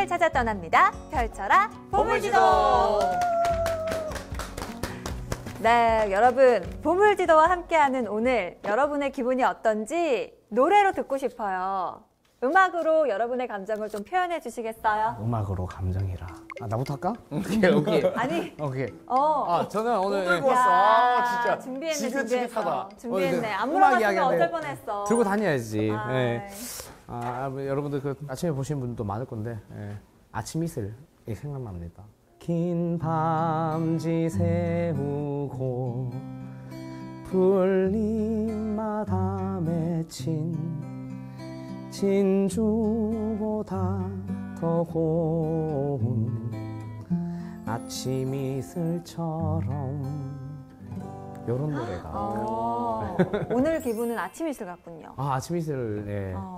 찾아 떠납니다. 펼쳐라 보물지도. 네, 여러분 보물지도와 함께하는 오늘 여러분의 기분이 어떤지 노래로 듣고 싶어요. 음악으로 여러분의 감정을 좀 표현해 주시겠어요? 음악으로 감정이라. 나부터 할까? 오케이. 아니. 오케이. 저는 오늘 들고 왔어. 진짜. 준비했네. 지긋지긋하다. 준비했네. 안 음악 물어봤으면 이야기하네. 어쩔 뻔했어. 들고 다녀야지. 아, 네. 여러분들 그 아침에 보신 분도 많을 건데 아침 이슬이 생각납니다. 긴 밤지 새우고 풀잎마다 맺힌 진주보다 더 고운 아침 이슬처럼 이런 노래가 오늘 기분은 아침 이슬 같군요. 아침 이슬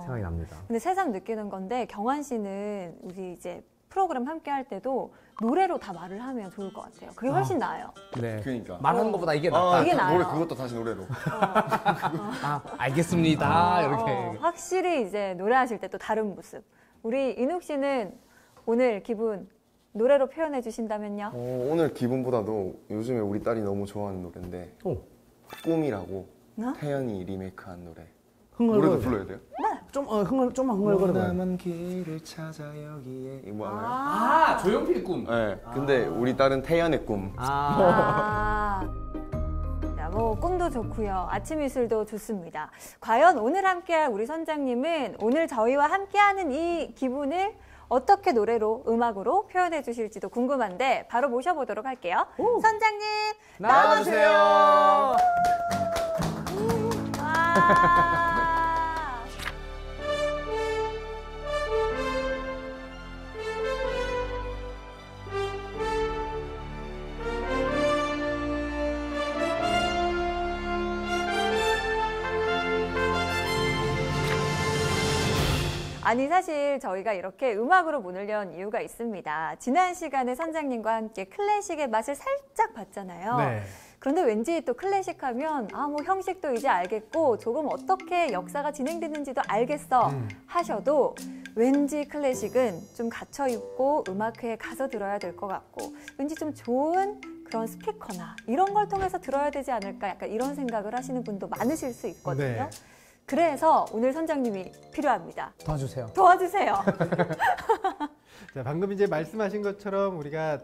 생각이 납니다. 근데 새삼 느끼는 건데 경환 씨는 우리 이제 프로그램 함께 할 때도 노래로 다 말을 하면 좋을 것 같아요. 그게 훨씬 나아요. 네. 그러니까. 말하는 것보다 이게 낫다. 이게 나아요. 노래 그것도 다시 노래로. 알겠습니다. 이렇게. 확실히 이제 노래하실 때 또 다른 모습. 우리 인욱 씨는 오늘 기분 노래로 표현해 주신다면요? 오늘 기분보다도 요즘에 우리 딸이 너무 좋아하는 노래인데 꿈이라고 태연이 리메이크한 노래. 노래도 불러야 돼요? 좀만 흥얼거려. 남은 길을 찾아 여기에 이거 알아요? 조용필 꿈. 네. 근데 우리 딸은 태연의 꿈. 자, 뭐 꿈도 좋고요. 아침 이슬도 좋습니다. 과연 오늘 함께할 우리 선장님은 오늘 저희와 함께하는 이 기분을 어떻게 노래로, 음악으로 표현해 주실지도 궁금한데 바로 모셔보도록 할게요. 선장님 나와주세요. 와. 아니 사실 저희가 이렇게 음악으로 문을 연 이유가 있습니다. 지난 시간에 선장님과 함께 클래식의 맛을 살짝 봤잖아요. 네. 그런데 왠지 또 클래식 하면 뭐 형식도 이제 알겠고 조금 어떻게 역사가 진행되는지도 알겠어 하셔도 왠지 클래식은 좀 갇혀 있고 음악회에 가서 들어야 될 것 같고 왠지 좀 좋은 그런 스피커나 이런 걸 통해서 들어야 되지 않을까 약간 이런 생각을 하시는 분도 많으실 수 있거든요. 네. 그래서 오늘 선장님이 필요합니다. 도와주세요. 도와주세요. 자, 방금 이제 말씀하신 것처럼 우리가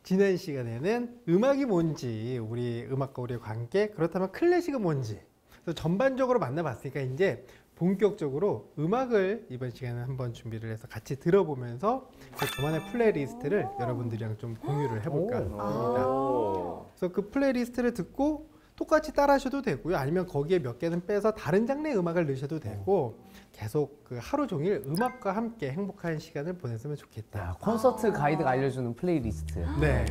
지난 시간에는 음악이 뭔지, 우리 음악과 우리의 관계, 그렇다면 클래식은 뭔지 그래서 전반적으로 만나봤으니까 이제 본격적으로 음악을 이번 시간에 한번 준비를 해서 같이 들어보면서 저만의 플레이리스트를 여러분들이랑 좀 공유를 해볼까 합니다. 그래서 그 플레이리스트를 듣고 똑같이 따라하셔도 되고요. 아니면 거기에 몇 개는 빼서 다른 장르의 음악을 넣으셔도 되고 계속 그 하루 종일 음악과 함께 행복한 시간을 보냈으면 좋겠다. 콘서트 가이드가 알려주는 플레이리스트. 네.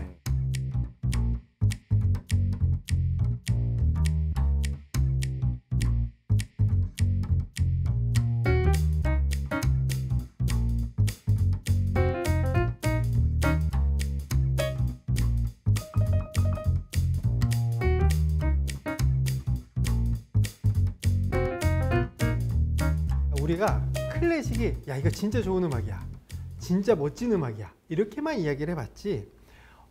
우리가 클래식이 야 이거 진짜 좋은 음악이야, 진짜 멋진 음악이야 이렇게만 이야기를 해봤지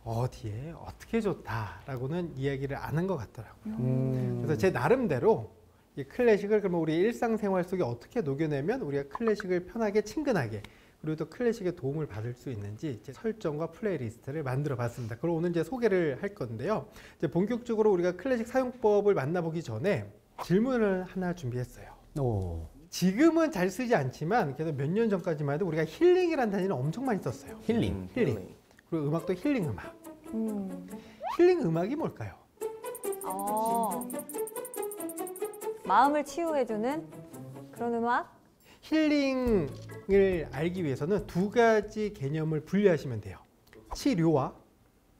어디에 어떻게 좋다라고는 이야기를 안 한 것 같더라고요. 그래서 제 나름대로 이 클래식을 그러면 우리 일상생활 속에 어떻게 녹여내면 우리가 클래식을 편하게 친근하게 그리고 또 클래식의 도움을 받을 수 있는지 제 설정과 플레이리스트를 만들어 봤습니다. 그럼 오늘 이제 소개를 할 건데요. 이제 본격적으로 우리가 클래식 사용법을 만나보기 전에 질문을 하나 준비했어요. 지금은 잘 쓰지 않지만 그래도 몇 년 전까지만 해도 우리가 힐링이라는 단위는 엄청 많이 썼어요. 힐링. 그리고 음악도 힐링 음악. 힐링 음악이 뭘까요? 마음을 치유해주는 그런 음악? 힐링을 알기 위해서는 두 가지 개념을 분리하시면 돼요. 치료와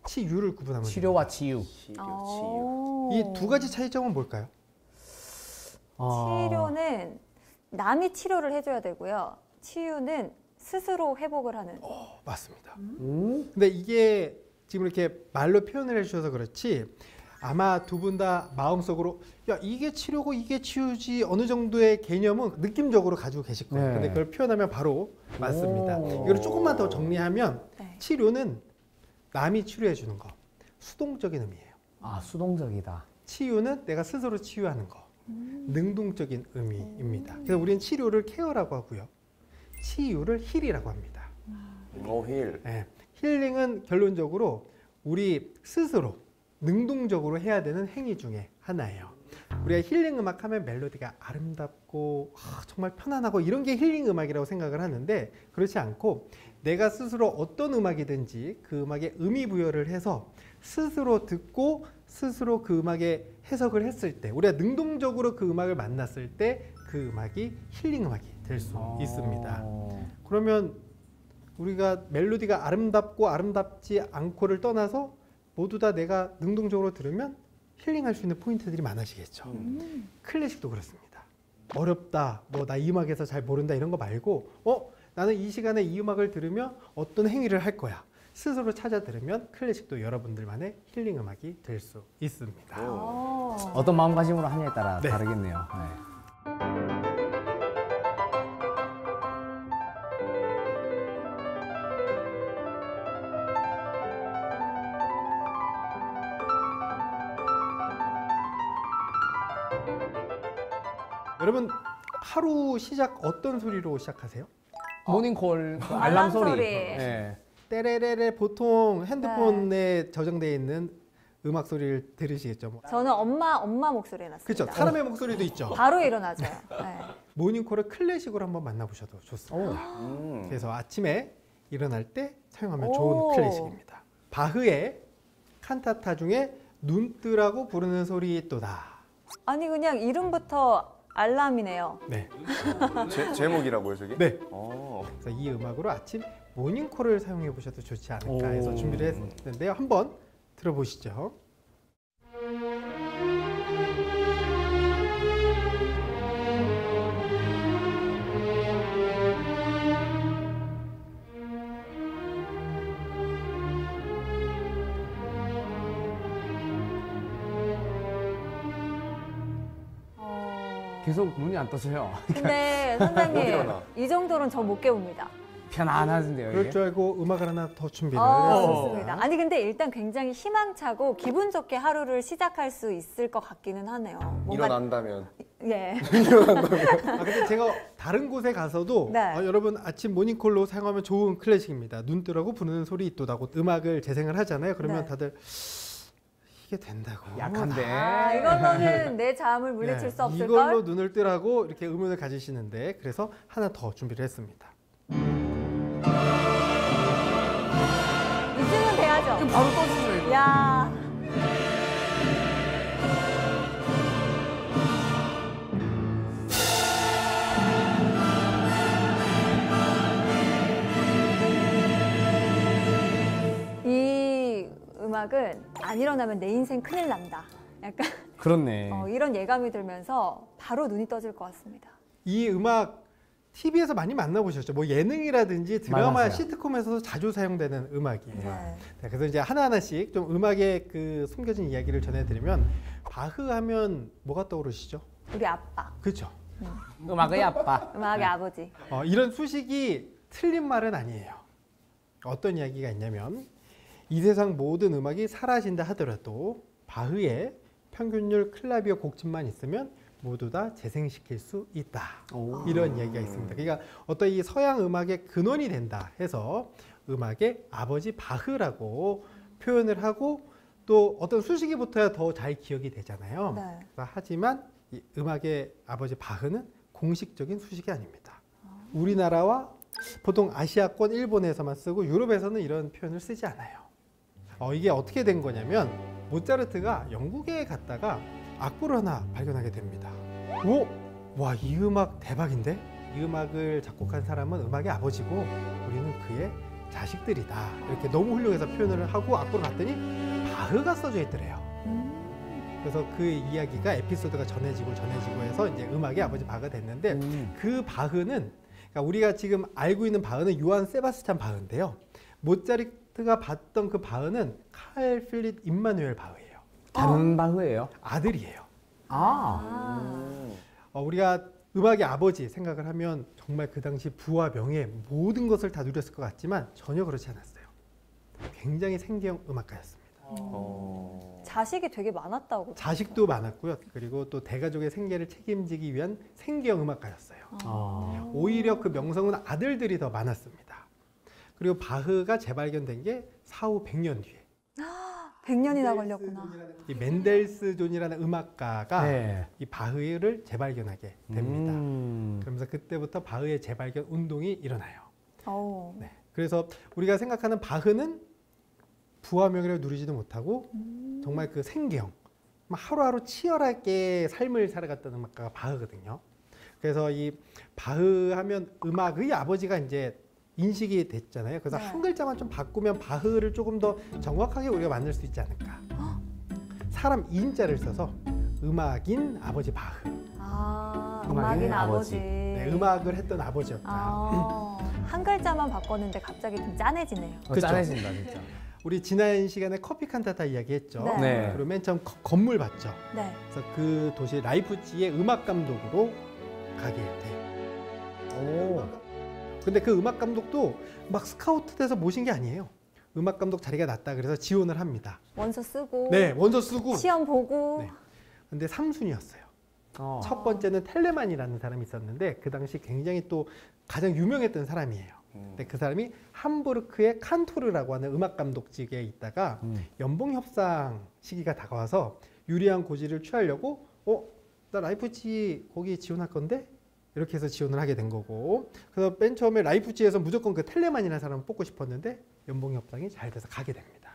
치유를 구분하면 돼요. 치료와 치유. 이 두 가지 차이점은 뭘까요? 치료는 남이 치료를 해줘야 되고요. 치유는 스스로 회복을 하는. 맞습니다. 근데 이게 지금 이렇게 말로 표현을 해주셔서 그렇지 아마 두 분 다 마음속으로 야 이게 치료고 이게 치유지 어느 정도의 개념은 느낌적으로 가지고 계실 거예요. 네. 근데 그걸 표현하면 바로 맞습니다. 이걸 조금만 더 정리하면 네. 치료는 남이 치료해 주는 거, 수동적인 의미예요. 아, 수동적이다. 치유는 내가 스스로 치유하는 거, 능동적인 의미입니다. 그래서 우리는 치료를 케어라고 하고요. 치유를 힐이라고 합니다. 힐. 네. 힐링은 결론적으로 우리 스스로 능동적으로 해야 되는 행위 중에 하나예요. 우리가 힐링 음악 하면 멜로디가 아름답고 정말 편안하고 이런 게 힐링 음악이라고 생각을 하는데 그렇지 않고 내가 스스로 어떤 음악이든지 그 음악에 의미 부여를 해서 스스로 듣고 스스로 그 음악에 해석을 했을 때 우리가 능동적으로 그 음악을 만났을 때 그 음악이 힐링 음악이 될 수 있습니다. 그러면 우리가 멜로디가 아름답고 아름답지 않고를 떠나서 모두 다 내가 능동적으로 들으면 힐링할 수 있는 포인트들이 많아지겠죠. 클래식도 그렇습니다. 어렵다, 뭐 나 이 음악에서 잘 모른다 이런 거 말고 나는 이 시간에 이 음악을 들으며 어떤 행위를 할 거야. 스스로 찾아 들으면 클래식도 여러분들만의 힐링 음악이 될 수 있습니다. 어떤 마음가짐으로 하냐에 따라 네. 다르겠네요. 네. 여러분 하루 시작 어떤 소리로 시작하세요? 모닝콜 그 알람 알람 소리. 소리. 네. 때레레레 보통 핸드폰에 저장되어 있는 음악 소리를 들으시겠죠? 뭐. 저는 엄마 목소리 해놨습니다. 그렇죠. 사람의 목소리도 있죠. 바로 일어나죠. 네. 모닝콜을 클래식으로 한번 만나보셔도 좋습니다. 그래서 아침에 일어날 때 사용하면 오. 좋은 클래식입니다. 바흐의 칸타타 중에 눈뜨라고 부르는 소리 또다. 아니 그냥 이름부터 알람이네요. 네. 제목이라고요, 저게? 네. 그래서 이 음악으로 아침 모닝콜을 사용해 보셔도 좋지 않을까 해서 준비를 했는데요. 한번 들어보시죠. 계속 눈이 안 떠져요. 근데 못 선생님 일어나. 이 정도로는 저 못 깨웁니다. 편안하신데요, 그럴 이게? 줄 알고 음악을 하나 더 준비를 좋습니다. 아니 근데 일단 굉장히 희망차고 기분 좋게 하루를 시작할 수 있을 것 같기는 하네요. 일어난다면. 예. 근데 제가 다른 곳에 가서도 네. 여러분 아침 모닝콜로 사용하면 좋은 클래식입니다. 눈뜨라고 부르는 소리 있도다고 음악을 재생을 하잖아요. 그러면 네. 다들 이게 된다고. 약한데. 아 이걸로는 내 잠을 물리칠 수 없을 이걸로 걸. 눈을 뜨라고 이렇게 의문을 가지시는데 그래서 하나 더 준비를 했습니다. 이쯤은 돼야죠. 바로 떠지죠, 이거. 야. 이 음악은 안 일어나면 내 인생 큰일 난다. 약간 그렇네. 이런 예감이 들면서 바로 눈이 떠질 것 같습니다. 이 음악 TV에서 많이 만나보셨죠? 뭐 예능이라든지 드라마, 맞아요. 시트콤에서도 자주 사용되는 음악이에요. 네. 네, 그래서 이제 하나하나씩 좀 음악의 그 숨겨진 이야기를 전해드리면 바흐 하면 뭐가 떠오르시죠? 우리 아빠, 그렇죠. 음악의 아빠. 음악의 아버지. 이런 수식이 틀린 말은 아니에요. 어떤 이야기가 있냐면 이 세상 모든 음악이 사라진다 하더라도 바흐의 평균율 클라비어 곡집만 있으면 모두 다 재생시킬 수 있다. 이런 이야기가 있습니다. 그러니까 어떤 이 서양 음악의 근원이 된다 해서 음악의 아버지 바흐라고 표현을 하고 또 어떤 수식이 붙어야 더 잘 기억이 되잖아요. 네. 하지만 이 음악의 아버지 바흐는 공식적인 수식이 아닙니다. 우리나라와 보통 아시아권 일본에서만 쓰고 유럽에서는 이런 표현을 쓰지 않아요. 이게 어떻게 된 거냐면 모차르트가 영국에 갔다가 악보를 하나 발견하게 됩니다. 오! 와, 이 음악 대박인데? 이 음악을 작곡한 사람은 음악의 아버지고 우리는 그의 자식들이다. 이렇게 너무 훌륭해서 표현을 하고 악보를 봤더니 바흐가 써져 있더래요. 그래서 그 이야기가 에피소드가 전해지고 해서 이제 음악의 아버지 바흐가 됐는데 그 바흐는 그러니까 우리가 지금 알고 있는 바흐는 요한 세바스찬 바흐인데요. 모차르트가 봤던 그 바흐는 칼 필립 임마누엘 바흐예요. 다른 바흐예요? 아들이에요. 아. 우리가 음악의 아버지 생각을 하면 정말 그 당시 부와 명예 모든 것을 다 누렸을 것 같지만 전혀 그렇지 않았어요. 굉장히 생계형 음악가였습니다. 자식이 되게 많았다고. 자식도 많았고요. 그리고 또 대가족의 생계를 책임지기 위한 생계형 음악가였어요. 오히려 그 명성은 아들들이 더 많았습니다. 그리고 바흐가 재발견된 게 사후 100년 뒤에. 100년이나 걸렸구나. 이 멘델스존이라는 음악가가 네. 이 바흐를 재발견하게 됩니다. 그러면서 그때부터 바흐의 재발견 운동이 일어나요. 네. 그래서 우리가 생각하는 바흐는 부와 명예를 누리지도 못하고 정말 그 생계형, 하루하루 치열하게 삶을 살아갔던 음악가가 바흐거든요. 그래서 이 바흐 하면 음악의 아버지가 이제 인식이 됐잖아요. 그래서 네. 한 글자만 좀 바꾸면 바흐를 조금 더 정확하게 우리가 만들 수 있지 않을까. 사람 인자를 써서 음악인 아버지 바흐. 음악인 아버지. 네, 음악을 했던 아버지였다. 한 글자만 바꿨는데 갑자기 좀 짠해지네요. 그쵸? 짠해진다 진짜. 우리 지난 시간에 커피 칸타타 이야기했죠. 네. 네. 그리고 맨 처음 건물 봤죠. 네. 그래서 그 도시 라이프치히의 음악 감독으로 가게 돼요. 근데 그 음악 감독도 막 스카우트 돼서 모신 게 아니에요. 음악 감독 자리가 났다 그래서 지원을 합니다. 원서 쓰고. 네, 원서 쓰고. 시험 보고. 네. 근데 3순위였어요. 첫 번째는 텔레만이라는 사람이 있었는데 그 당시 굉장히 또 가장 유명했던 사람이에요. 근데 그 사람이 함부르크의 칸토르라고 하는 음악 감독직에 있다가 연봉 협상 시기가 다가와서 유리한 고지를 취하려고 나 라이프치히 거기 지원할 건데 이렇게 해서 지원을 하게 된 거고, 그래서 맨 처음에 라이프치히에서 무조건 그 텔레만이라는 사람을 뽑고 싶었는데 연봉 협상이 잘 돼서 가게 됩니다.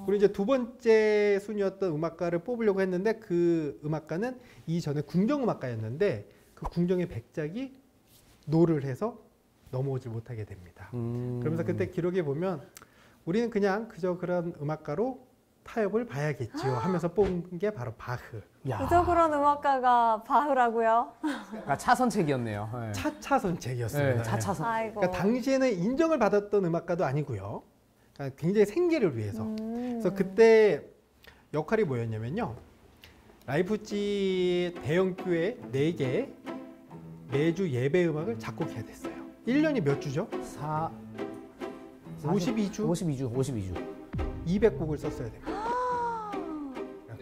그리고 이제 두 번째 순위였던 음악가를 뽑으려고 했는데 그 음악가는 이전에 궁정음악가였는데 그 궁정의 백작이 노를 해서 넘어오지 못하게 됩니다. 그러면서 그때 기록에 보면 우리는 그냥 그저 그런 음악가로 타협을 봐야겠지요 하면서 뽑은 게 바로 바흐. 그저 그런 음악가가 바흐라고요? 차선책이었네요. 네. 차차선책이었습니다. 네, 차차선. 아이고. 그러니까 당시에는 인정을 받았던 음악가도 아니고요. 그러니까 굉장히 생계를 위해서. 그래서 그때 역할이 뭐였냐면요. 라이프치 대형 교회 4개 매주 예배 음악을 작곡해야 됐어요. 1년이 몇 주죠? 52주? 52주. 200곡을 썼어야 됩니다.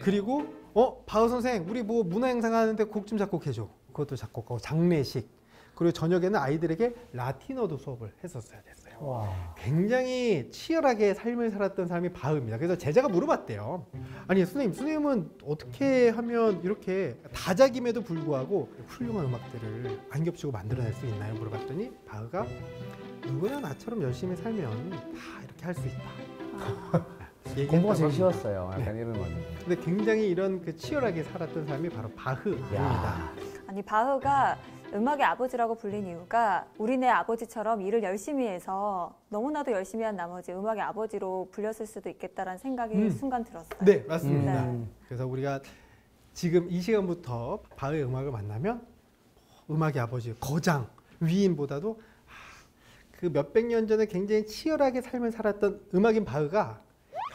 그리고 바흐 선생 우리 뭐 문화 행사 하는데 곡 좀 작곡해줘. 그것도 작곡하고 장례식, 그리고 저녁에는 아이들에게 라틴어도 수업을 했었어야 됐어요. 와. 굉장히 치열하게 삶을 살았던 사람이 바흐입니다. 그래서 제자가 물어봤대요. 아니 선생님은 어떻게 하면 이렇게 다작임에도 불구하고 훌륭한 음악들을 안 겹치고 만들어낼 수 있나요? 물어봤더니 바흐가 누구나 나처럼 열심히 살면 다 이렇게 할 수 있다. 공부가 제일 얘기했다고 쉬웠어요. 네. 약간 이런 건. 근데 굉장히 이런 그 치열하게 살았던 사람이 바로 바흐입니다. 아니 바흐가 음악의 아버지라고 불린 이유가 우리네 아버지처럼 일을 열심히 해서 너무나도 열심히 한 나머지 음악의 아버지로 불렸을 수도 있겠다라는 생각이 순간 들었어요. 네, 맞습니다. 네. 그래서 우리가 지금 이 시간부터 바흐의 음악을 만나면 음악의 아버지, 거장, 위인보다도 그 몇백 년 전에 굉장히 치열하게 삶을 살았던 음악인 바흐가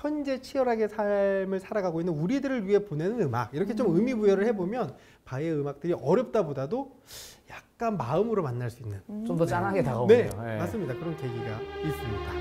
현재 치열하게 삶을 살아가고 있는 우리들을 위해 보내는 음악, 이렇게 좀 의미 부여를 해보면 바흐의 음악들이 어렵다 보다도 약간 마음으로 만날 수 있는 좀 더 짠하게 네, 다가오네요. 맞습니다. 그런 계기가 있습니다.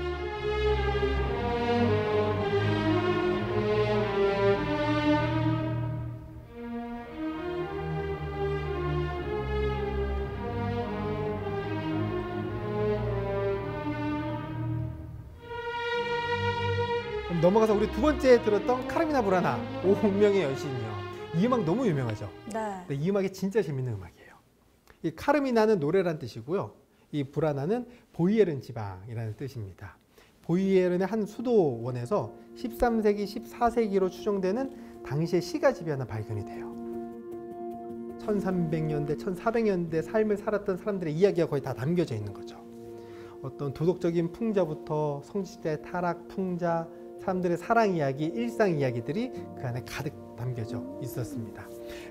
그럼 넘어가서 우리 두 번째 들었던 카르미나 부라나, 운명의 여신이요. 이 음악 너무 유명하죠. 네. 근데 이 음악이 진짜 재밌는 음악이에요. 이 카르미나는 노래란 뜻이고요. 이 부라나는 보이에른 지방이라는 뜻입니다. 보이에른의 한 수도원에서 13세기, 14세기로 추정되는 당시의 시가집이 하나 발견이 돼요. 1300년대, 1400년대 삶을 살았던 사람들의 이야기가 거의 다 담겨져 있는 거죠. 어떤 도덕적인 풍자부터 성직자의 타락, 풍자, 사람들의 사랑 이야기, 일상 이야기들이 그 안에 가득 담겨져 있었습니다.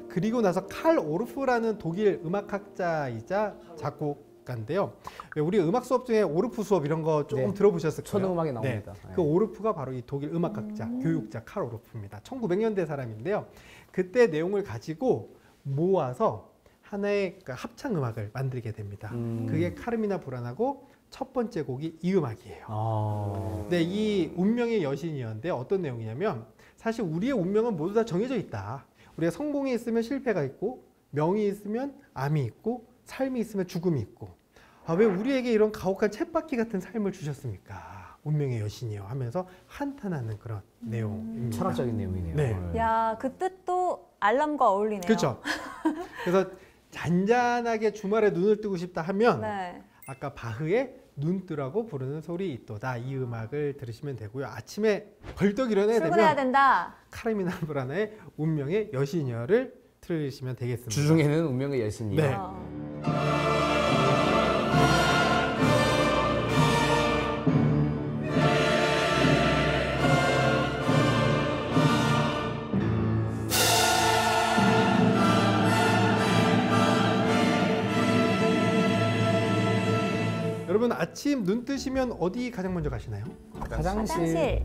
그리고 나서 칼 오르프라는 독일 음악학자이자 작곡 작가인데요. 우리 음악 수업 중에 오르프 수업 이런 거 조금 네. 들어보셨을 거예요. 초등음악에 나옵니다. 네. 그 오르프가 바로 이 독일 음악학자, 교육자 칼 오르프입니다. 1900년대 사람인데요. 그때 내용을 가지고 모아서 하나의 그 합창 음악을 만들게 됩니다. 그게 카르미나 불안하고 첫 번째 곡이 이 음악이에요. 네, 이 운명의 여신이었는데 어떤 내용이냐면 사실 우리의 운명은 모두 다 정해져 있다. 우리가 성공이 있으면 실패가 있고 명이 있으면 암이 있고 삶이 있으면 죽음이 있고 왜 우리에게 이런 가혹한 쳇바퀴 같은 삶을 주셨습니까? 운명의 여신이요 하면서 한탄하는 그런 내용입니다. 철학적인 내용이네요. 네. 야, 그 뜻도 알람과 어울리네요. 그렇죠. 그래서 잔잔하게 주말에 눈을 뜨고 싶다 하면 네. 아까 바흐의 눈 뜨라고 부르는 소리 있도다 이 음악을 들으시면 되고요. 아침에 벌떡 일어나야 출근해야 되면 된다. 카르미나 브라나의 운명의 여신이여를 들으시면 되겠습니다. 주중에는 운명의 여신이요. 네. 여러분 아침 눈 뜨시면 어디 가장 먼저 가시나요? 화장실.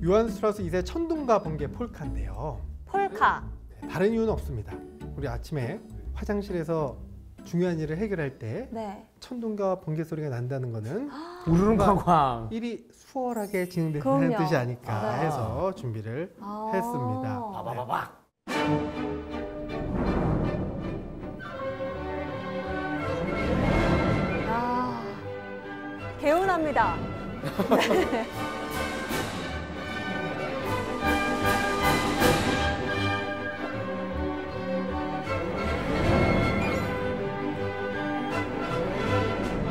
요한 스트라우스 2세 천둥과 번개 폴카인데요. 폴카. 다른 이유는 없습니다. 우리 아침에 화장실에서 중요한 일을 해결할 때 네. 천둥과 번개 소리가 난다는 거는 우르릉쾅쾅. 일이 수월하게 진행되는 그럼요. 뜻이 아닐까 네. 해서 준비를 했습니다. 바바바박. 아, 개운합니다.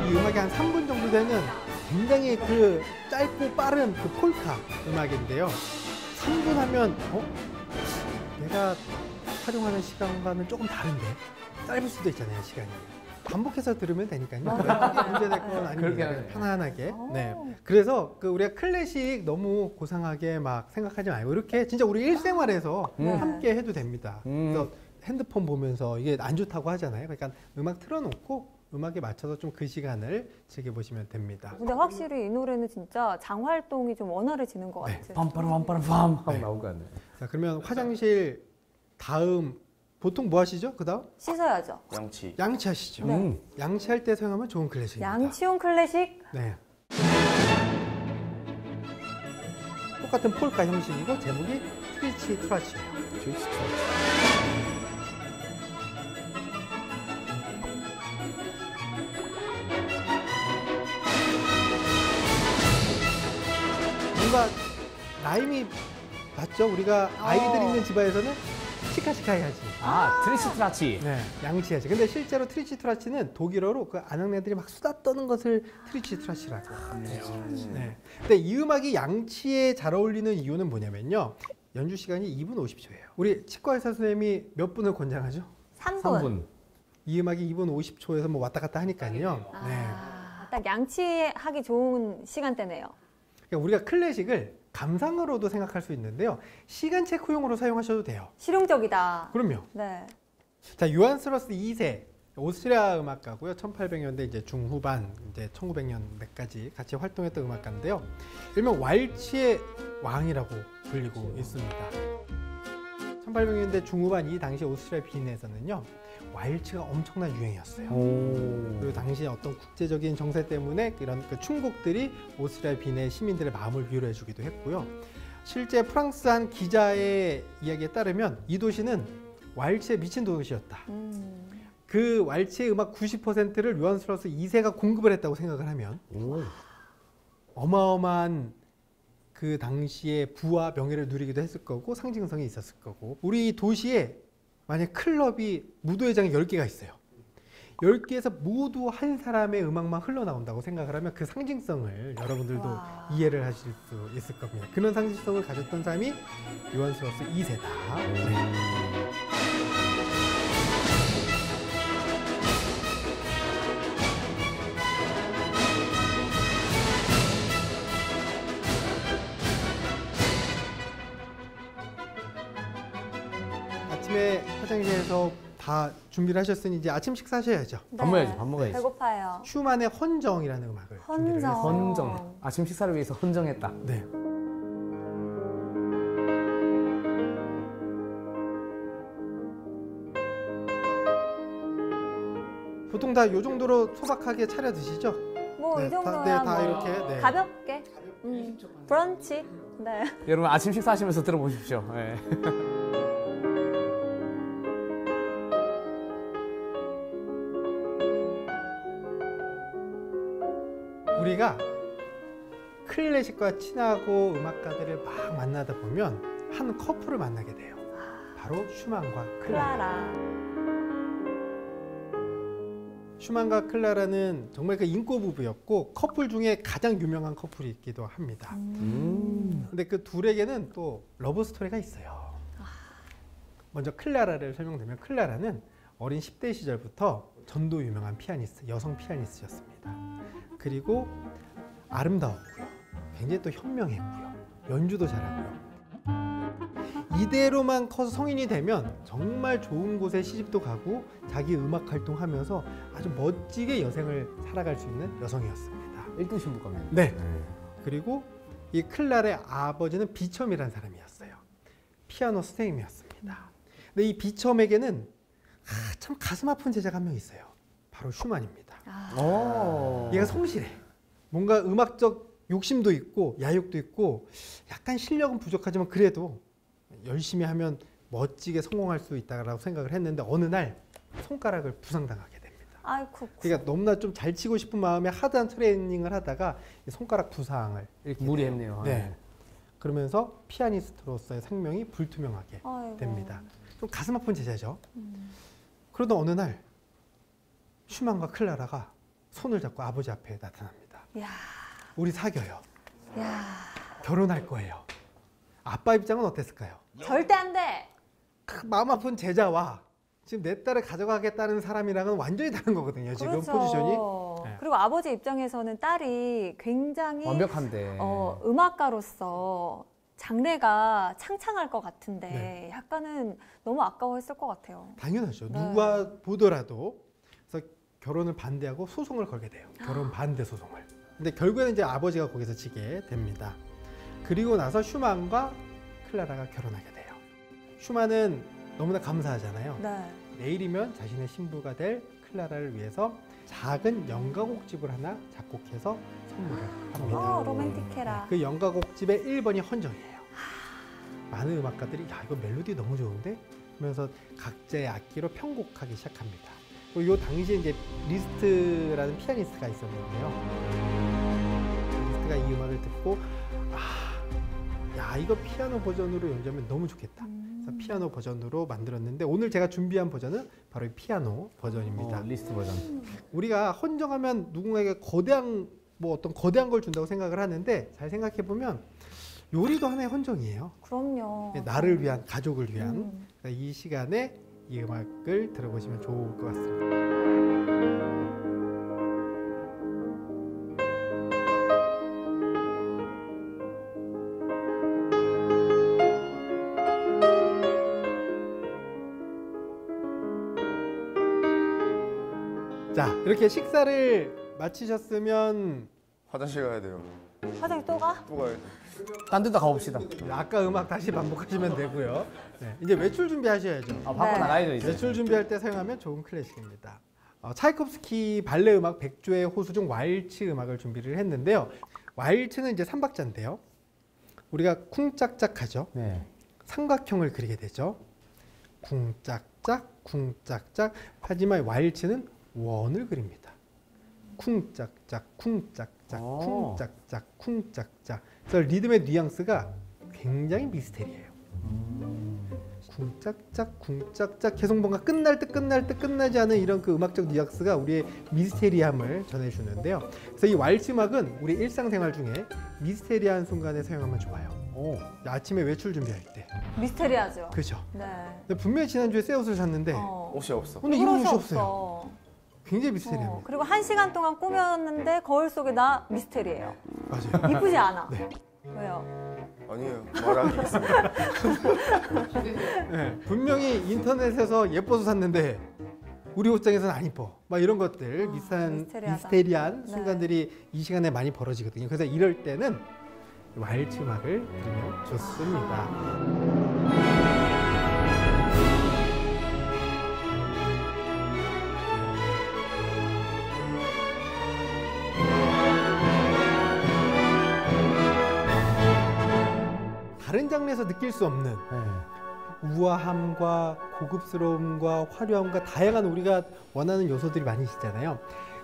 이 음악이 한 3분 정도 되는 굉장히 그 짧고 빠른 그 폴카 음악인데요. 3분 하면 내가 활용하는 시간과는 조금 다른데 짧을 수도 있잖아요, 시간이. 반복해서 들으면 되니까요. 크게 문제될 건 아니에요. 그렇게 하네요. 편안하게. 네. 그래서 그 우리가 클래식 너무 고상하게 막 생각하지 말고 이렇게 진짜 우리 일생활에서 네. 함께 해도 됩니다. 그래서 핸드폰 보면서 이게 안 좋다고 하잖아요. 그러니까 음악 틀어놓고 음악에 맞춰서 좀 그 시간을 즐겨보시면 됩니다. 근데 확실히 이 노래는 진짜 장 활동이 좀 원활해지는 것 네. 같아요. 빰빠라빰빠라빰 하고 네. 나올 것 같네요. 자, 그러면 화장실 다음 보통 뭐 하시죠? 그 다음? 씻어야죠. 양치. 양치하시죠. 네. 양치할 때 사용하면 좋은 클래식입니다. 양치용 클래식. 네. 똑같은 폴카 형식이고 제목이 트리치 트라치예요. 뭔가 라임이 맞죠? 우리가 아이들 있는 집안에서는 치카치카 해야지. 트리스트라치. 네, 양치하지. 근데 실제로 트리치트라치는 독일어로 그 아낙네들이 막 수다 떠는 것을 트리치트라치라고 해요. 네. 근데 이 음악이 양치에 잘 어울리는 이유는 뭐냐면요. 연주 시간이 2분 50초예요. 우리 치과 의사 선생님이 몇 분을 권장하죠? 3분. 이 음악이 2분 50초에서 뭐 왔다 갔다 하니까요. 네. 딱 양치하기 좋은 시간대네요. 그러니까 우리가 클래식을 감상으로도 생각할 수 있는데요. 시간 체크용으로 사용하셔도 돼요. 실용적이다. 그럼요. 네. 자, 요한스러스 2세 오스트리아 음악가고요. 1800년대 이제 중후반 이제 1900년대까지 같이 활동했던 음악가인데요. 일명 왈츠의 왕이라고 불리고 있습니다. 1800년대 중후반 이 당시 오스트리아 빈에서는요. 왈츠가 엄청난 유행이었어요. 그리고 당시 어떤 국제적인 정세 때문에 이런 그 춤곡들이 오스트리아 빈의 시민들의 마음을 위로해 주기도 했고요. 실제 프랑스 한 기자의 이야기에 따르면 이 도시는 왈츠에 미친 도시였다. 그 왈츠의 음악 90%를 요한 스트라우스 2세가 공급을 했다고 생각을 하면 어마어마한 그 당시에 부와 명예를 누리기도 했을 거고 상징성이 있었을 거고 우리 도시에 만약 클럽이 무도회장이 10개가 있어요. 10개에서 모두 한 사람의 음악만 흘러나온다고 생각을 하면 그 상징성을 여러분들도 이해를 하실 수 있을 겁니다. 그런 상징성을 가졌던 사람이 요한 스트라우스 2세다. 아침에 화장실에서 다 준비를 하셨으니 이제 아침 식사하셔야죠. 밥 먹어야지, 밥 먹어야지. 배고파요. 슈만의 헌정이라는 음악을 준비를 했어요. 헌정. 아침 식사를 위해서 헌정했다. 네. 보통 다 이 정도로 소박하게 차려 드시죠? 뭐 이 네, 정도야 다 뭐 이렇게 네. 가볍게. 브런치. 네. 여러분 아침 식사하시면서 들어보십시오. 예. 우리가 클래식과 친하고 음악가들을 막 만나다 보면 한 커플을 만나게 돼요. 바로 슈만과 클라라. 클라라. 슈만과 클라라는 정말 그 인고 부부였고 커플 중에 가장 유명한 커플이기도 합니다. 근데 그 둘에게는 또 러브 스토리가 있어요. 먼저 클라라를 설명드리면 클라라는 어린 10대 시절부터 전도 유명한 피아니스트, 여성 피아니스트였습니다. 그리고 아름다웠고요. 굉장히 또 현명했고요. 연주도 잘하고요. 이대로만 커서 성인이 되면 정말 좋은 곳에 시집도 가고 자기 음악 활동하면서 아주 멋지게 여생을 살아갈 수 있는 여성이었습니다. 1등 신부감이에요. 네. 그리고 이 클라라의 아버지는 비첨이라는 사람이었어요. 피아노 선생님이었습니다. 근데 이 비첨에게는 참 가슴 아픈 제자가 한 명 있어요. 바로 슈만입니다. 얘가 성실해. 뭔가 음악적 욕심도 있고 야욕도 있고 약간 실력은 부족하지만 그래도 열심히 하면 멋지게 성공할 수 있다고 생각을 했는데 어느 날 손가락을 부상당하게 됩니다. 아이고. 그러니까 너무나 좀 잘 치고 싶은 마음에 하드한 트레이닝을 하다가 이 손가락 부상을 일으키게 무리했네요. 네. 그러면서 피아니스트로서의 생명이 불투명하게 아이고. 됩니다. 좀 가슴 아픈 제자죠. 그러다 어느 날 슈만과 클라라가 손을 잡고 아버지 앞에 나타납니다. 야. 우리 사귀어요. 야. 결혼할 거예요. 아빠 입장은 어땠을까요? 절대 안 돼. 마음 아픈 제자와 지금 내 딸을 가져가겠다는 사람이랑은 완전히 다른 거거든요. 지금 그렇죠. 포지션이. 네. 그리고 아버지 입장에서는 딸이 굉장히 완벽한데. 음악가로서 장래가 창창할 것 같은데 네. 약간은 너무 아까워했을 것 같아요. 당연하죠. 네. 누가 보더라도 그래서 결혼을 반대하고 소송을 걸게 돼요. 결혼 반대 소송을. 근데 결국에는 이제 아버지가 거기서 지게 됩니다. 그리고 나서 슈만과 클라라가 결혼하게 돼요. 슈만은 너무나 감사하잖아요. 네. 내일이면 자신의 신부가 될 클라라를 위해서 작은 연가곡집을 하나 작곡해서 선물을 합니다. 로맨틱해라. 그 연가곡집의 1번이 헌정이에요. 많은 음악가들이 야 이거 멜로디 너무 좋은데? 하면서 각자의 악기로 편곡하기 시작합니다. 그리고 이 당시에 이제 리스트라는 피아니스트가 있었는데요. 리스트가 이 음악을 듣고 야 이거 피아노 버전으로 연주하면 너무 좋겠다. 그래서 피아노 버전으로 만들었는데 오늘 제가 준비한 버전은 바로 이 피아노 버전입니다. 리스트 버전. 우리가 헌정하면 누군가에게 거대한 뭐 어떤 거대한 걸 준다고 생각을 하는데 잘 생각해 보면 요리도 하나의 헌정이에요. 그럼요. 나를 위한 가족을 위한 이 시간에 이 음악을 들어보시면 좋을 것 같습니다. 자, 이렇게 식사를 마치셨으면 화장실 가야 돼요. 화장실 또 가? 또 가야 돼. 딴 데도 가봅시다. 아까 음악 다시 반복하시면 되고요. 네, 이제 외출 준비하셔야죠. 밖으로 네. 나가야죠 이제. 외출 준비할 때 사용하면 좋은 클래식입니다. 차이콥스키 발레 음악 백조의 호수 중 왈츠 음악을 준비를 했는데요. 왈츠는 이제 3박자인데요. 우리가 쿵짝짝하죠. 네. 삼각형을 그리게 되죠. 쿵짝짝, 쿵짝짝. 하지만 왈츠는 원을 그립니다. 쿵짝짝, 쿵짝짝, 쿵짝짝, 쿵짝짝. 그래서 리듬의 뉘앙스가 굉장히 미스테리해요. 쿵짝짝, 쿵짝짝 계속 뭔가 끝날 듯 끝나지 않은 이런 그 음악적 뉘앙스가 우리의 미스테리함을 전해주는데요. 그래서 이 왈츠 음악은 우리 일상생활 중에 미스테리한 순간에 사용하면 좋아요. 아침에 외출 준비할 때. 미스테리하죠. 그렇죠. 네. 근데 분명히 지난주에 새 옷을 샀는데 옷이 없어. 오늘 입은 옷이 그럴 수 없어요. 굉장히 미스테리합니다. 그리고 1시간 동안 꾸몄는데 거울 속에 나 미스테리예요. 맞아요. 이쁘지 않아. 네. 왜요? 아니에요. 말하겠습니다. 네, 분명히 인터넷에서 예뻐서 샀는데 우리 옷장에서는 안 이뻐. 막 이런 것들 미스테리한 네. 순간들이 이 시간에 많이 벌어지거든요. 그래서 이럴 때는 왈츠 음악을 들으면 좋습니다. 다른 장르에서 느낄 수 없는 우아함과 고급스러움과 화려함과 다양한 우리가 원하는 요소들이 많이 있잖아요.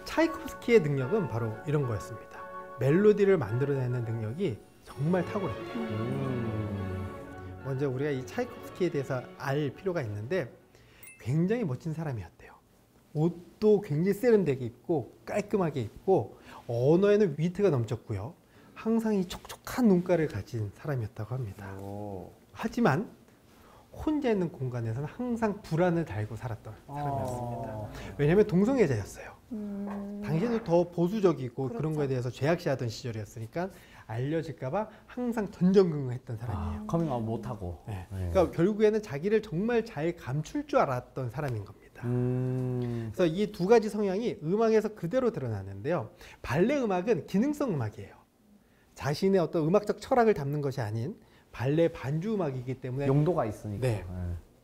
차이콥스키의 능력은 바로 이런 거였습니다. 멜로디를 만들어내는 능력이 정말 탁월했대요. 먼저 우리가 이 차이콥스키에 대해서 알 필요가 있는데 굉장히 멋진 사람이었대요. 옷도 굉장히 세련되게 입고 깔끔하게 입고 언어에는 위트가 넘쳤고요. 항상 이 촉촉한 눈가를 가진 사람이었다고 합니다. 하지만 혼자 있는 공간에서는 항상 불안을 달고 살았던 사람이었습니다. 왜냐하면 동성애자였어요. 당시에는 더 보수적이고 그렇죠. 그런 거에 대해서 죄악시하던 시절이었으니까 알려질까봐 항상 전전긍긍했던 사람이에요. 커밍아웃 못하고. 네. 그러니까 결국에는 자기를 정말 잘 감출 줄 알았던 사람인 겁니다. 그래서 이 두 가지 성향이 음악에서 그대로 드러나는데요. 발레 음악은 기능성 음악이에요. 자신의 어떤 음악적 철학을 담는 것이 아닌 발레 반주 음악이기 때문에 용도가 있으니까. 네.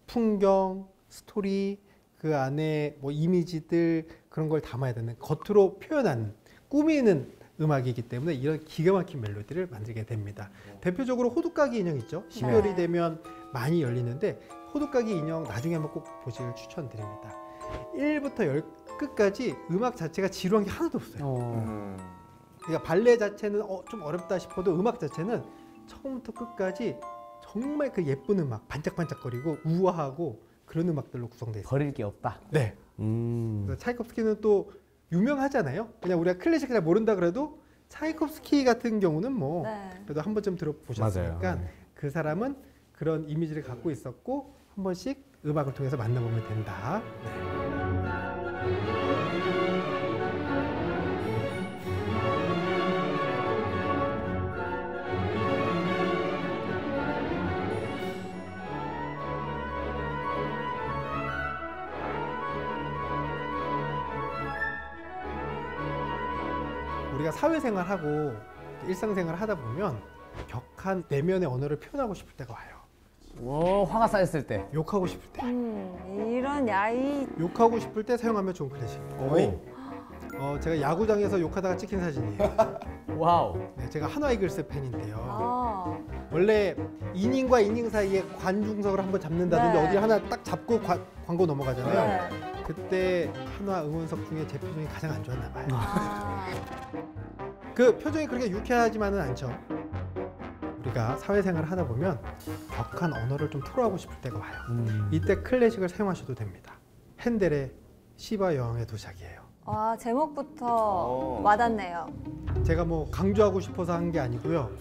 풍경, 스토리, 그 안에 뭐 이미지들 그런 걸 담아야 되는 겉으로 표현하는 꾸미는 음악이기 때문에 이런 기가 막힌 멜로디를 만들게 됩니다. 대표적으로 호두까기 인형 있죠? 12월이 되면 많이 열리는데 호두까기 인형 나중에 한번 꼭 보시길 추천드립니다. 1부터 10끝까지 음악 자체가 지루한 게 하나도 없어요. 그러니까 발레 자체는 좀 어렵다 싶어도 음악 자체는 처음부터 끝까지 정말 그 예쁜 음악, 반짝반짝거리고 우아하고 그런 음악들로 구성되어 있어요. 버릴 게 없다. 네. 그래서 차이콥스키는 또 유명하잖아요. 그냥 우리가 클래식을 잘 모른다 그래도 차이콥스키 같은 경우는 뭐 그래도 한 번쯤 들어보셨으니까 맞아요. 그 사람은 그런 이미지를 갖고 있었고 한 번씩 음악을 통해서 만나보면 된다. 우리가 사회생활하고 일상생활을 하다 보면 격한 내면의 언어를 표현하고 싶을 때가 와요. 화가 쌓였을 때. 욕하고 싶을 때. 이런 야이. 욕하고 싶을 때 사용하면 좋은 클래식입니다. 제가 야구장에서 욕하다가 찍힌 사진이에요. 와우. 네, 제가 한화 이글스 팬인데요. 원래 이닝과 이닝 사이에 관중석을 한번 잡는다든지 네. 어디 하나 딱 잡고 광고 넘어가잖아요. 네. 그때 한화 응원석 중에 제 표정이 가장 안 좋았나 봐요. 그 표정이 그렇게 유쾌하지만은 않죠. 우리가 사회생활을 하다 보면 격한 언어를 좀 토로하고 싶을 때가 와요. 이때 클래식을 사용하셔도 됩니다. 핸델의 시바 여왕의 도착이에요. 제목부터 와닿네요. 제가 뭐 강조하고 싶어서 한 게 아니고요.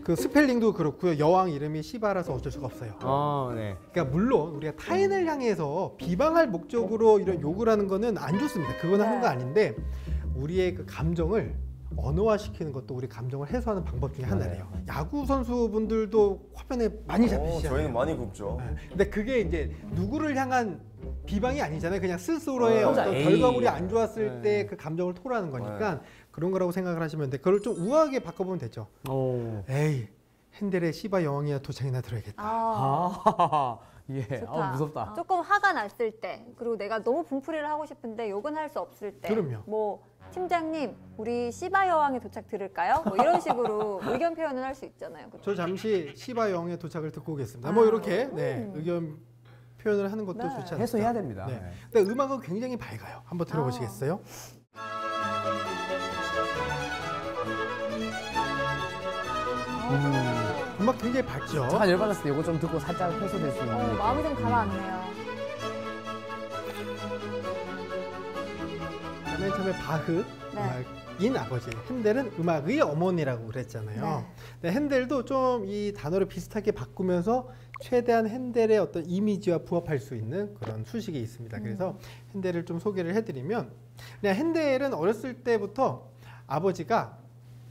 그 스펠링도 그렇고요. 여왕 이름이 시바라서 어쩔 수가 없어요. 네. 그러니까 물론 우리가 타인을 향해서 비방할 목적으로 이런 욕을 하는 거는 안 좋습니다. 그건 하는 거 아닌데 우리의 그 감정을 언어화시키는 것도 우리 감정을 해소하는 방법 중에 하나래요. 야구 선수분들도 화면에 많이 잡히시잖아요. 저희는 많이 굽죠. 근데 그게 이제 누구를 향한 비방이 아니잖아요. 그냥 스스로의 어떤 에이. 결과물이 안 좋았을 때 그 감정을 토로하는 거니까 그런 거라고 생각을 하시면 돼. 그걸 좀 우아하게 바꿔보면 되죠. 에이, 핸델의 시바 여왕이야 도창이나 들어야겠다. 예. 좋다. 무섭다. 조금 화가 났을 때, 그리고 내가 너무 분풀이를 하고 싶은데 욕은 할 수 없을 때. 그럼요. 뭐 팀장님, 우리 시바 여왕의 도착 들을까요? 뭐 이런 식으로 의견 표현을 할 수 있잖아요. 그렇죠? 저 잠시 시바 여왕의 도착을 듣고 오겠습니다. 뭐 이렇게 의견 표현을 하는 것도 좋지 않습니까? 해소해야 됩니다. 네. 근데 음악은 굉장히 밝아요. 한번 들어보시겠어요? 음악 굉장히 밝죠? 제가 열받았을 때 이거 좀 듣고 살짝 해소될 수 있는 느낌. 마음이 좀 가라앉네요. 맨 처음에 바흐 음악인 아버지, 핸델은 음악의 어머니라고 그랬잖아요. 근데 핸델도 좀 이 단어를 비슷하게 바꾸면서 최대한 핸델의 어떤 이미지와 부합할 수 있는 그런 수식이 있습니다. 그래서 핸델을 좀 소개를 해드리면, 그냥 핸델은 어렸을 때부터 아버지가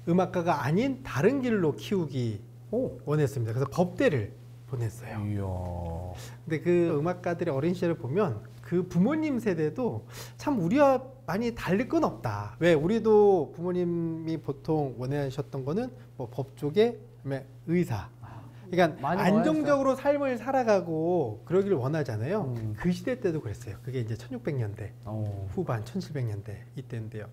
음악가가 아닌 다른 길로 키우기 원했습니다. 그래서 법대를 보냈어요. 이야. 근데 그 음악가들의 어린 시절을 보면 그 부모님 세대도 참 우리와 많이 다를 건 없다. 왜? 우리도 부모님이 보통 원하셨던 거는 뭐 법 쪽에, 그다음에 의사. 그러니까 많이 안정적으로 삶을 살아가고 그러길 원하잖아요. 그 시대 때도 그랬어요. 그게 이제 1600년대 후반, 1700년대 이때인데요.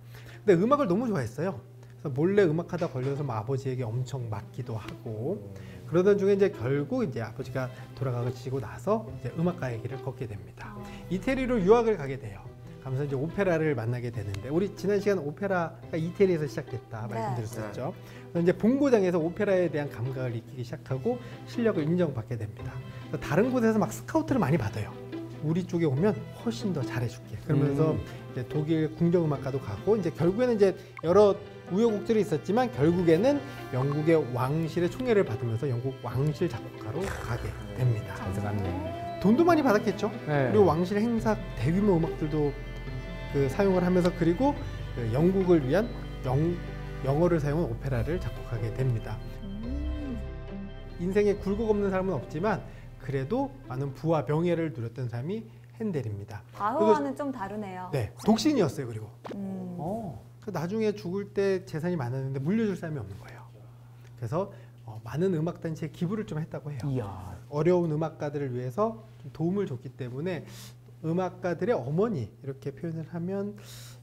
근데 음악을 너무 좋아했어요. 그래서 몰래 음악하다 걸려서 뭐 아버지에게 엄청 맞기도 하고 그러던 중에 이제 결국 이제 아버지가 돌아가시고 나서 이제 음악가의 길을 걷게 됩니다. 이태리로 유학을 가게 돼요. 가면서 이제 오페라를 만나게 되는데 우리 지난 시간 오페라가 이태리에서 시작됐다 말씀드렸었죠. 그래서 이제 본고장에서 오페라에 대한 감각을 익히기 시작하고 실력을 인정받게 됩니다. 그래서 다른 곳에서 막 스카우트를 많이 받아요. 우리 쪽에 오면 훨씬 더 잘해줄게. 그러면서 이제 독일 궁정음악가도 가고 이제 결국에는 이제 여러 우여곡절이 있었지만 결국에는 영국의 왕실의 총애를 받으면서 영국 왕실 작곡가로 가게 됩니다. 잘 들어갔네. 돈도 많이 받았겠죠. 네. 그리고 왕실 행사 대규모 음악들도 그 사용을 하면서 그리고 그 영국을 위한 영어를 사용한 오페라를 작곡하게 됩니다. 인생에 굴곡 없는 사람은 없지만 그래도 많은 부와 명예를 누렸던 사람이 핸델입니다. 바흐와는 좀 다르네요. 네, 독신이었어요. 그리고 어. 나중에 죽을 때 재산이 많았는데 물려줄 사람이 없는 거예요. 그래서 많은 음악단체에 기부를 좀 했다고 해요. 이야. 어려운 음악가들을 위해서 좀 도움을 줬기 때문에 음악가들의 어머니 이렇게 표현을 하면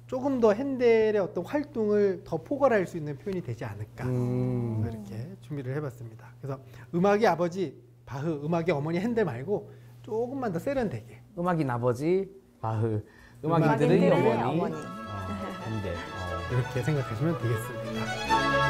조금 더 핸델의 어떤 활동을 더 포괄할 수 있는 표현이 되지 않을까 이렇게 준비를 해봤습니다. 그래서 음악의 아버지 바흐, 음악의 어머니 핸델 말고 조금만 더 세련되게 음악인 아버지 바흐, 음악인들의 음악인들의 어머니. 어머니. 핸델. 이렇게 생각하시면 되겠습니다.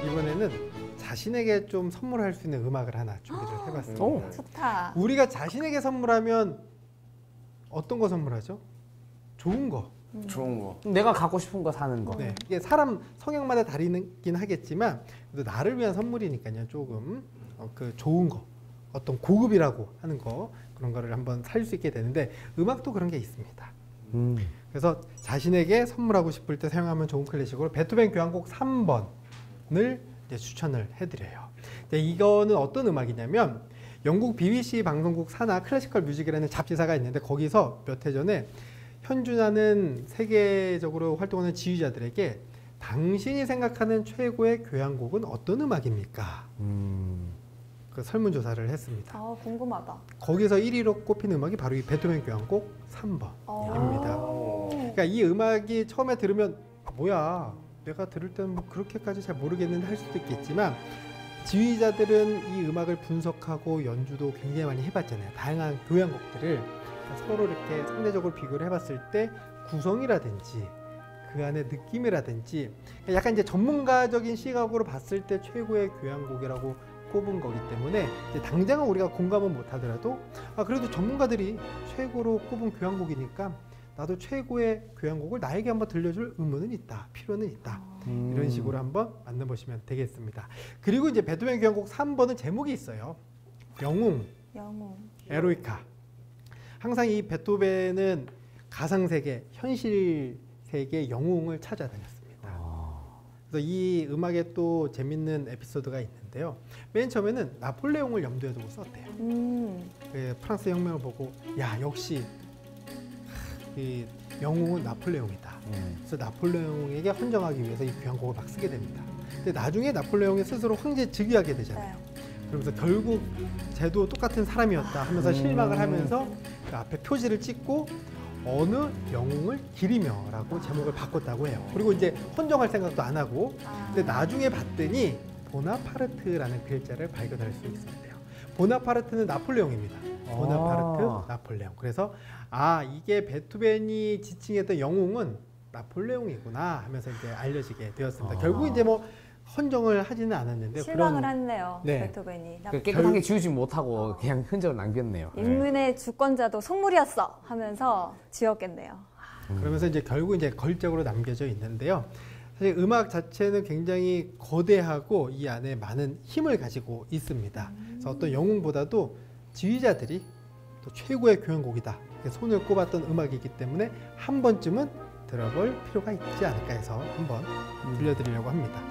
이번에는 자신에게 좀 선물할 수 있는 음악을 하나 준비를 해봤습니다. 좋다. 우리가 자신에게 선물하면 어떤 거 선물하죠? 좋은 거. 좋은 거. 내가 갖고 싶은 거 사는 거. 네. 이게 사람 성향마다 다르긴 하겠지만 그래도 나를 위한 선물이니까요. 조금 그 좋은 거, 어떤 고급이라고 하는 거 그런 거를 한번 살 수 있게 되는데 음악도 그런 게 있습니다. 그래서 자신에게 선물하고 싶을 때 사용하면 좋은 클래식으로 베토벤 교향곡 3번을 이제 추천을 해드려요. 이거는 어떤 음악이냐면 영국 BBC 방송국 산하 클래시컬 뮤직이라는 잡지사가 있는데 거기서 몇 해 전에 현존하는 세계적으로 활동하는 지휘자들에게 당신이 생각하는 최고의 교향곡은 어떤 음악입니까? 그 설문조사를 했습니다. 궁금하다. 거기서 1위로 꼽힌 음악이 바로 이 베토벤 교향곡 3번입니다. 그러니까 이 음악이 처음에 들으면 뭐야 내가 들을 때는 뭐 그렇게까지 잘 모르겠는데 할 수도 있겠지만 지휘자들은 이 음악을 분석하고 연주도 굉장히 많이 해봤잖아요. 다양한 교향곡들을 서로 이렇게 상대적으로 비교를 해봤을 때 구성이라든지 그 안에 느낌이라든지 약간 이제 전문가적인 시각으로 봤을 때 최고의 교향곡이라고 꼽은 거기 때문에 이제 당장은 우리가 공감은 못하더라도 그래도 전문가들이 최고로 꼽은 교향곡이니까 나도 최고의 교향곡을 나에게 한번 들려줄 의무는 있다, 필요는 있다. 이런 식으로 한번 만나보시면 되겠습니다. 그리고 이제 베토벤 교향곡 3번은 제목이 있어요. 영웅, 에로이카. 항상 이 베토벤은 가상세계, 현실 세계의 영웅을 찾아다녔습니다. 그래서 이 음악에 또 재밌는 에피소드가 있는데요. 맨 처음에는 나폴레옹을 염두에 두고 썼대요. 그 프랑스 혁명을 보고 야 역시 이 영웅은 나폴레옹이다. 그래서 나폴레옹에게 헌정하기 위해서 이 교향곡을 막 쓰게 됩니다. 근데 나중에 나폴레옹이 스스로 황제 즉위하게 되잖아요. 그러면서 결국 쟤도 똑같은 사람이었다 하면서 실망을 하면서 그 앞에 표지를 찍고 어느 영웅을 기리며라고 제목을 바꿨다고 해요. 그리고 이제 헌정할 생각도 안 하고 근데 나중에 봤더니 보나파르트라는 글자를 발견할 수 있었대요. 보나파르트는 나폴레옹입니다. 보나파르트, 나폴레옹. 그래서 이게 베토벤이 지칭했던 영웅은 나폴레옹이구나 하면서 이제 알려지게 되었습니다. 결국 이제 뭐 헌정을 하지는 않았는데 실망을 했네요. 네. 베토벤이. 깨끗하게 지우지 못하고 그냥 흔적을 남겼네요. 인문의 주권자도 속물이었어 하면서 지었겠네요. 그러면서 이제 결국 이제 걸작으로 남겨져 있는데요. 사실 음악 자체는 굉장히 거대하고 이 안에 많은 힘을 가지고 있습니다. 그래서 어떤 영웅보다도 지휘자들이 또 최고의 교향곡이다 이렇게 손을 꼽았던 음악이기 때문에 한 번쯤은 들어볼 필요가 있지 않을까 해서 한번 들려드리려고 합니다.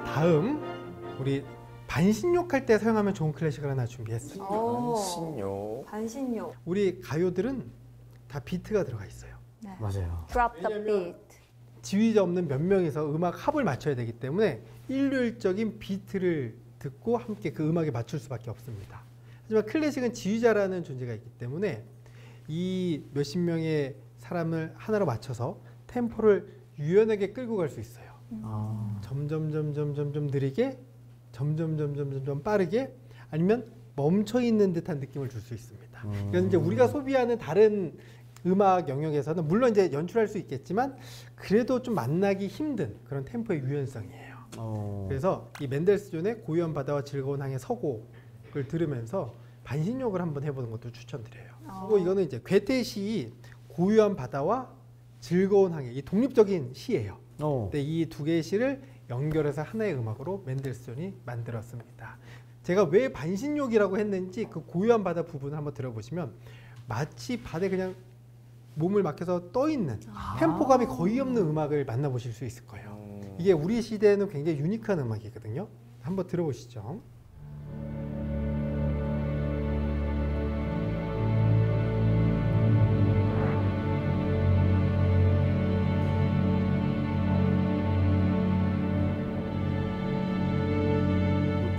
다음 우리 반신욕 할 때 사용하면 좋은 클래식을 하나 준비했어요. 신요. 반신욕. 우리 가요들은 다 비트가 들어가 있어요. 네. 맞아요. Drop the beat. 지휘자 없는 몇 명이서 음악 합을 맞춰야 되기 때문에 일률적인 비트를 듣고 함께 그 음악에 맞출 수밖에 없습니다. 하지만 클래식은 지휘자라는 존재가 있기 때문에 이 몇십 명의 사람을 하나로 맞춰서 템포를 유연하게 끌고 갈 수 있어요. 점점 느리게, 점점 빠르게, 아니면 멈춰 있는 듯한 느낌을 줄 수 있습니다. 이건 이제 우리가 소비하는 다른 음악 영역에서는 물론 이제 연출할 수 있겠지만 그래도 좀 만나기 힘든 그런 템포의 유연성이에요. 그래서 이 맨델스존의 고요한 바다와 즐거운 항해 서곡을 들으면서 반신욕을 한번 해보는 것도 추천드려요. 그리고 이거는 이제 괴테의 시 고요한 바다와 즐거운 항해 이 독립적인 시예요. 근데 이 두 개의 시를 연결해서 하나의 음악으로 맨델스존이 만들었습니다. 제가 왜 반신욕이라고 했는지 그 고요한 바다 부분을 한번 들어보시면 마치 바다에 그냥 몸을 맡겨서 떠 있는 템포감이 거의 없는 음악을 만나보실 수 있을 거예요. 이게 우리 시대에는 굉장히 유니크한 음악이거든요. 한번 들어보시죠.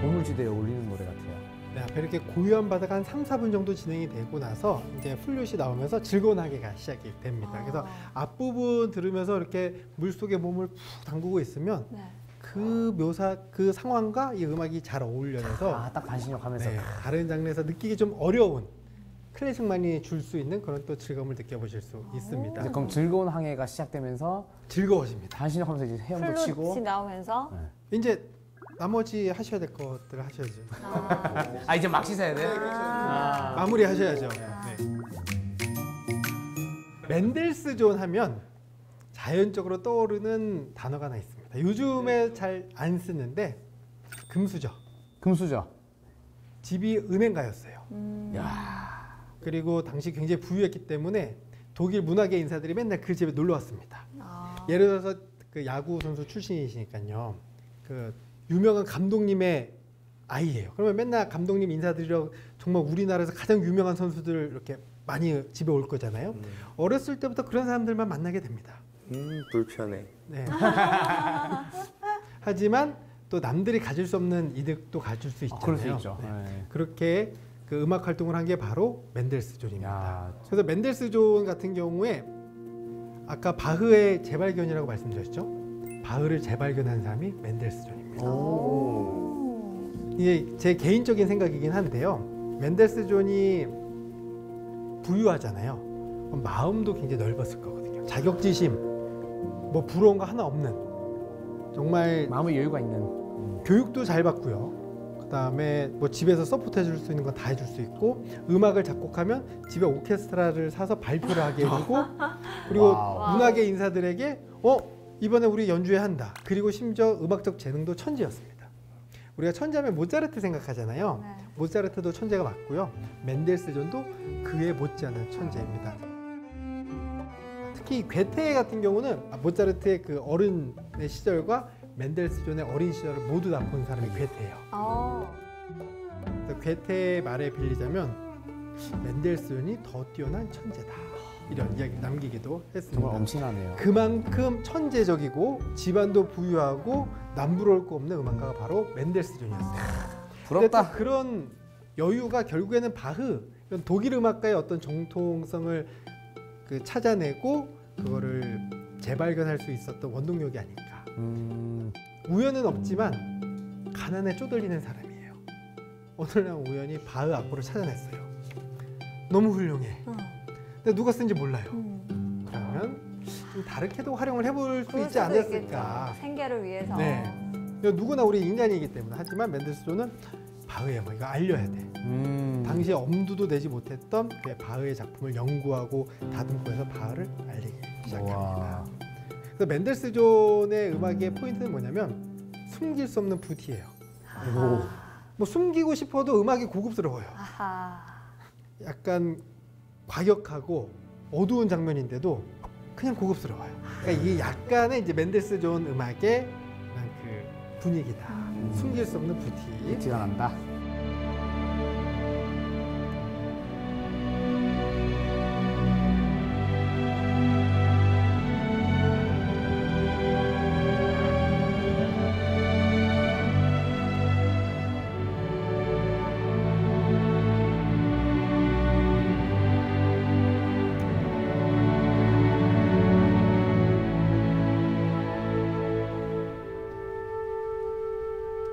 보물지대에 어울리는 노래 같아요. 네, 앞에 이렇게 고요한 바다가 한 3, 4분 정도 진행이 되고 나서 이제 플룻이 나오면서 즐거운 하게가 시작이 됩니다. 그래서 앞부분 들으면서 이렇게 물속에 몸을 푹 담그고 있으면 네. 그 묘사, 그 상황과 이 음악이 잘 어울려서 딱 반신욕 하면서. 네, 다른 장르에서 느끼기 좀 어려운 클래식만이 줄 수 있는 그런 또 즐거움을 느껴보실 수 있습니다. 이제 그럼 즐거운 항해가 시작되면서 즐거워집니다. 반신욕 하면서 이제 헤엄도 플룻이 치고. 나오면서 이제 나머지 하셔야 될 것들을 하셔야죠. 아 이제 막 씻어야 돼? 마무리 하셔야죠. 네. 맨델스존 하면 자연적으로 떠오르는 단어가 하나 있습니다. 요즘에 잘 안 쓰는데 금수저. 금수저. 집이 은행가였어요. 야. 그리고 당시 굉장히 부유했기 때문에 독일 문화계 인사들이 맨날 그 집에 놀러 왔습니다. 예를 들어서 그 야구 선수 출신이시니까요. 그 유명한 감독님의 아이예요. 그러면 맨날 감독님 인사드리러 정말 우리나라에서 가장 유명한 선수들 이렇게 많이 집에 올 거잖아요. 어렸을 때부터 그런 사람들만 만나게 됩니다. 불편해. 네. 하지만 또 남들이 가질 수 없는 이득도 가질 수 있잖아요. 그럴 수 있죠. 네. 네. 그렇게 그 음악 활동을 한 게 바로 맨델스존입니다. 야. 그래서 맨델스존 같은 경우에 아까 바흐의 재발견이라고 말씀드렸죠. 바흐를 재발견한 사람이 맨델스존입니다. 이게 제 개인적인 생각이긴 한데요. 맨델스존이 부유하잖아요. 그럼 마음도 굉장히 넓었을 거거든요. 자격지심, 뭐 부러운 거 하나 없는 정말 마음의 여유가 있는. 교육도 잘 받고요. 그다음에 뭐 집에서 서포트 해줄 수 있는 건 다 해줄 수 있고 음악을 작곡하면 집에 오케스트라를 사서 발표를 하게 해주고 그리고 와우. 문화계 인사들에게 이번에 우리 연주회 한다. 그리고 심지어 음악적 재능도 천재였습니다. 우리가 천재하면 모차르트 생각하잖아요. 네. 모차르트도 천재가 맞고요. 맨델스존도 그에 못지않은 천재입니다. 특히 괴테 같은 경우는 모차르트의 그 어른의 시절과 맨델스존의 어린 시절을 모두 다 본 사람이 괴테예요. 그래서 괴테의 말에 빌리자면 맨델스존이 더 뛰어난 천재다. 이런 이야기를 남기기도 했습니다. 정말 엄친하네요. 그만큼 천재적이고 집안도 부유하고 남부러울 거 없는 음악가가 바로 맨델스존이었어요. 근데 부럽다. 또 그런 여유가 결국에는 바흐, 이런 독일 음악가의 어떤 정통성을 찾아내고 그거를 재발견할 수 있었던 원동력이 아닐까. 우연은 없지만 가난에 쪼들리는 사람이에요. 어느 날 우연히 바흐 악보를 찾아냈어요. 너무 훌륭해. 근데 누가 쓴지 몰라요. 그러면 좀 다르게도 활용을 해볼 수 그럴 있지 수도 않았을까. 있겠죠. 생계를 위해서. 네. 누구나 우리 인간이기 때문에. 하지만 맨델스존은 바흐의 음악 이거 알려야 돼. 당시에 엄두도 내지 못했던 그 바흐의 작품을 연구하고 다듬고 해서 바흐를 알리기 시작합니다. 와. 그래서 맨델스존의 음악의 포인트는 뭐냐면 숨길 수 없는 붓이에요. 아하. 뭐 숨기고 싶어도 음악이 고급스러워요. 아하. 약간 과격하고 어두운 장면인데도 그냥 고급스러워요. 그러니까 이게 약간의 이제 맨델스존 음악의 그런 그 분위기다. 숨길 수 없는 붓이. 티가 난다.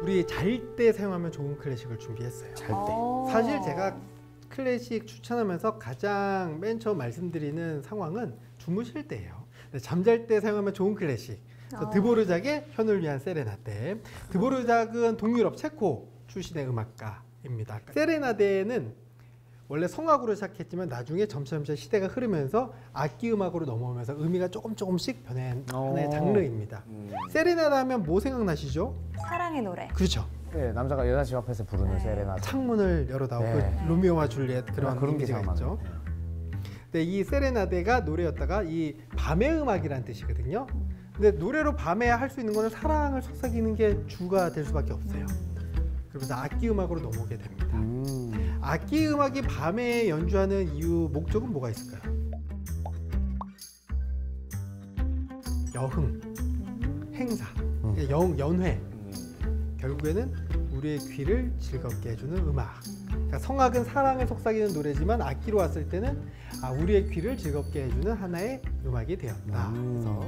우리 잘 때 사용하면 좋은 클래식을 준비했어요. 잘 때. 사실 제가 클래식 추천하면서 가장 맨 처음 말씀드리는 상황은 주무실 때예요. 잠잘 때 사용하면 좋은 클래식. 그래서 드보르작의 현을 위한 세레나데. 드보르작은 동유럽 체코 출신의 음악가입니다. 세레나데는 원래 성악으로 시작했지만 나중에 점차 시대가 흐르면서 악기 음악으로 넘어오면서 의미가 조금씩 변한 하나의 장르입니다. 세레나데 하면 뭐 생각나시죠? 사랑의 노래. 그렇죠. 네, 남자가 여자 집 앞에서 부르는 네. 세레나데. 창문을 열어 나오고 네. 로미오와 줄리엣 그런 게 이미지가 있죠. 생각나네요. 근데 이 세레나데가 노래였다가 이 밤의 음악이라는 뜻이거든요. 근데 노래로 밤에 할 수 있는 거는 사랑을 속삭이는 게 주가 될 수밖에 없어요. 그러면서 악기 음악으로 넘어오게 됩니다. 악기 음악이 밤에 연주하는 이유 목적은 뭐가 있을까요? 여흥, 행사, 연회. 결국에는 우리의 귀를 즐겁게 해주는 음악. 그러니까 성악은 사랑을 속삭이는 노래지만 악기로 왔을 때는 우리의 귀를 즐겁게 해주는 하나의 음악이 되었다. 그래서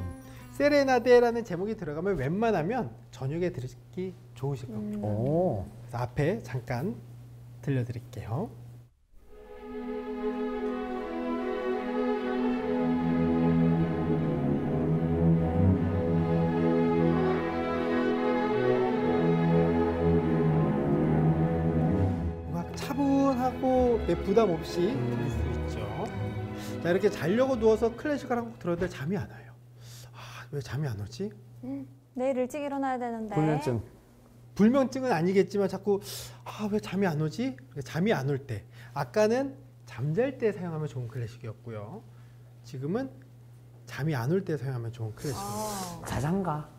세레나데라는 제목이 들어가면 웬만하면 저녁에 들으시기 좋으실 겁니다. 그래서 앞에 잠깐 들려드릴게요. 차분하고 부담 없이 들을 수 있죠. 자, 이렇게 자려고 누워서 클래식을 한 곡 들어도 잠이 안 와요. 왜 잠이 안 오지? 내일 일찍 일어나야 되는데. 불면증. 불면증은 아니겠지만 자꾸 왜 잠이 안 오지? 잠이 안 올 때. 아까는 잠잘 때 사용하면 좋은 클래식이었고요. 지금은 잠이 안 올 때 사용하면 좋은 클래식입니다. 자장가.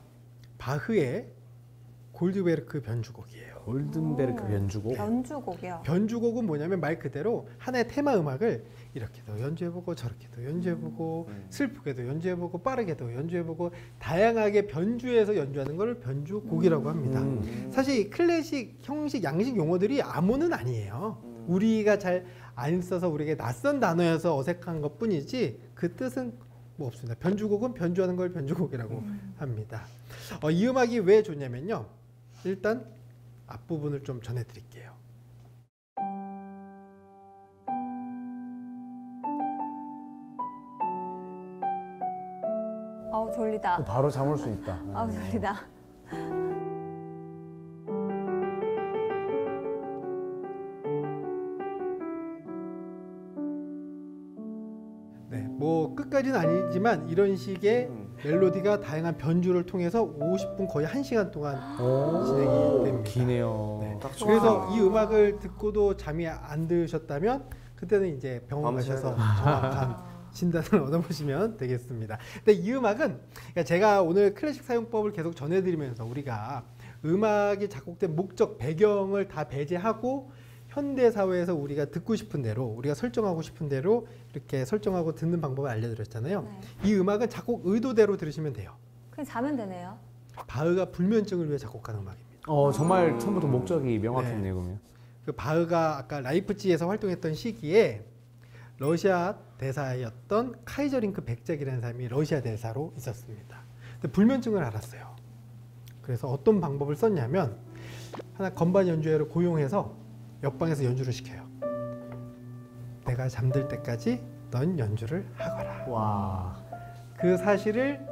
바흐의 골드베르크 변주곡이에요. 골든베르크 변주곡. 변주곡이요. 변주곡은 뭐냐면 말 그대로 하나의 테마 음악을 이렇게도 연주해보고 저렇게도 연주해보고 슬프게도 연주해보고 빠르게도 연주해보고 다양하게 변주해서 연주하는 걸 변주곡이라고 합니다. 사실 클래식 형식 양식 용어들이 암호는 아니에요. 우리가 잘 안 써서 우리에게 낯선 단어여서 어색한 것 뿐이지 그 뜻은 뭐 없습니다. 변주곡은 변주하는 걸 변주곡이라고 합니다. 이 음악이 왜 좋냐면요. 일단 앞부분을 좀 전해드릴게요. 졸리다. 바로 잠 올 수 있다. 졸리다. 네, 뭐 끝까지는 아니지만 이런 식의 멜로디가 다양한 변주를 통해서 50분 거의 1시간 동안 진행이 됩니다. 기네요. 네. 딱 그래서 이 음악을 듣고도 잠이 안 드셨다면 그때는 이제 병원 가셔서 정확한 진단을 얻어보시면 되겠습니다. 근데 이 음악은 그러니까 제가 오늘 클래식 사용법을 계속 전해드리면서 우리가 음악이 작곡된 목적, 배경을 다 배제하고 현대 사회에서 우리가 듣고 싶은 대로 우리가 설정하고 싶은 대로 이렇게 설정하고 듣는 방법을 알려드렸잖아요. 네. 이 음악은 작곡 의도대로 들으시면 돼요. 그냥 자면 되네요. 바흐가 불면증을 위해 작곡한 음악입니다. 정말 처음부터 목적이 명확했네요, 그러면. 그 바흐가 아까 라이프치히에서 활동했던 시기에 러시아 대사였던 카이저링크 백작이라는 사람이 러시아 대사로 있었습니다. 근데 불면증을 앓았어요. 그래서 어떤 방법을 썼냐면 하나 건반 연주회를 고용해서 옆방에서 연주를 시켜요. 내가 잠들 때까지 넌 연주를 하거라. 와. 그 사실을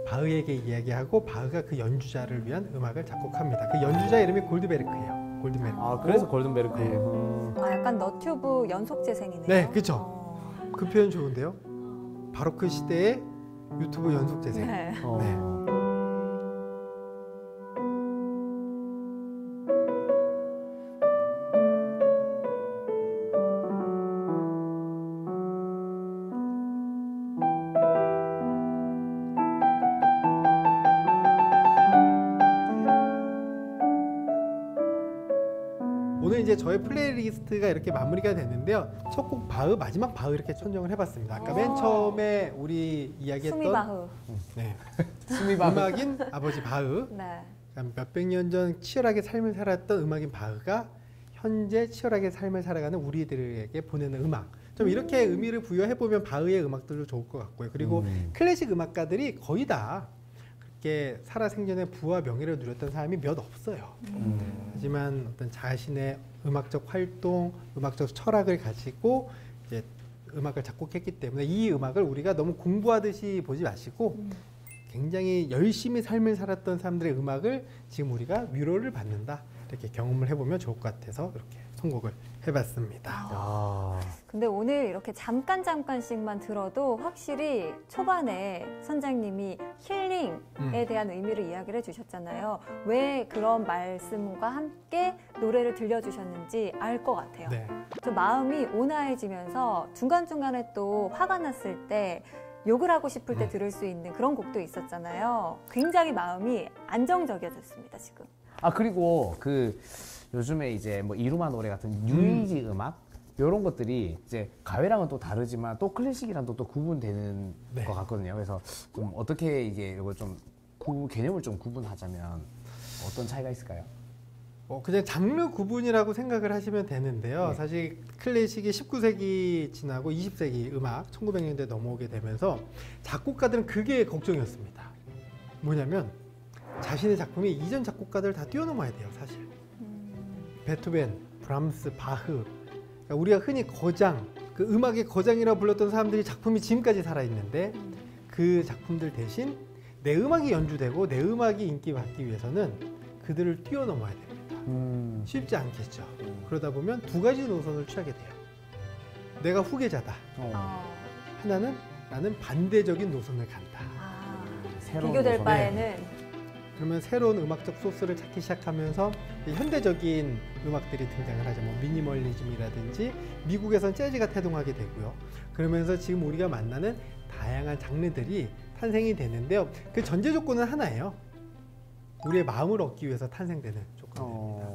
바흐에게 이야기하고 바흐가 그 연주자를 위한 음악을 작곡합니다. 그 연주자 이름이 골드베르크예요. 골드베르크. 아, 그래서 골든베르크. 네. 아, 약간 너튜브 연속 재생이네요. 네, 그쵸. 그 표현 좋은데요. 바로크 시대의 유튜브 연속 재생. 네. 어. 오늘 이제 저의 플레이리스트가 이렇게 마무리가 됐는데요. 첫 곡 바흐, 마지막 바흐 이렇게 선정을 해봤습니다. 아까 맨 처음에 우리 이야기했던 수미바흐. 네. 스미바흐. 음악인 아버지 바흐. 네. 몇백 년 전 치열하게 삶을 살았던 음악인 바흐가 현재 치열하게 삶을 살아가는 우리들에게 보내는 음악. 좀 이렇게 의미를 부여해보면 바흐의 음악들도 좋을 것 같고요. 그리고 클래식 음악가들이 거의 다 그렇게 살아생전에 부와 명예를 누렸던 사람이 몇 없어요. 하지만 어떤 자신의 음악적 활동, 음악적 철학을 가지고 이제 음악을 작곡했기 때문에 이 음악을 우리가 너무 공부하듯이 보지 마시고 굉장히 열심히 삶을 살았던 사람들의 음악을 지금 우리가 위로를 받는다. 이렇게 경험을 해보면 좋을 것 같아서 이렇게 선곡을 해봤습니다. 아. 근데 오늘 이렇게 잠깐씩만 들어도 확실히 초반에 선장님이 힐링에 대한 의미를 이야기를 해주셨잖아요. 왜 그런 말씀과 함께 노래를 들려주셨는지 알 것 같아요. 네. 좀 마음이 온화해지면서 중간중간에 또 화가 났을 때 욕을 하고 싶을 때 들을 수 있는 그런 곡도 있었잖아요. 굉장히 마음이 안정적이어졌습니다, 지금. 아, 그리고 그 요즘에 이제 뭐 이루마 노래 같은 뉴이지 음악 이런 것들이 이제 가요랑은 또 다르지만 또 클래식이랑 또 구분되는 네. 것 같거든요. 그래서 좀 어떻게 이게 이걸 좀 개념을 좀 구분하자면 어떤 차이가 있을까요? 그냥 장르 구분이라고 생각을 하시면 되는데요. 네. 사실 클래식이 19세기 지나고 20세기 음악 1900년대 넘어오게 되면서 작곡가들은 그게 걱정이었습니다. 뭐냐면 자신의 작품이 이전 작곡가들 다 뛰어넘어야 돼요, 사실. 베토벤, 브람스, 바흐. 그러니까 우리가 흔히 거장, 그 음악의 거장이라고 불렀던 사람들이 작품이 지금까지 살아있는데 그 작품들 대신 내 음악이 연주되고 내 음악이 인기받기 위해서는 그들을 뛰어넘어야 됩니다. 쉽지 않겠죠. 그러다 보면 두 가지 노선을 취하게 돼요. 내가 후계자다. 하나는 나는 반대적인 노선을 간다. 새로운 비교될 노선. 바에는 그러면 새로운 음악적 소스를 찾기 시작하면서 현대적인 음악들이 등장을 하죠. 뭐 미니멀리즘이라든지 미국에선 재즈가 태동하게 되고요. 그러면서 지금 우리가 만나는 다양한 장르들이 탄생이 되는데요. 그 전제 조건은 하나예요. 우리의 마음을 얻기 위해서 탄생되는 조건입니다.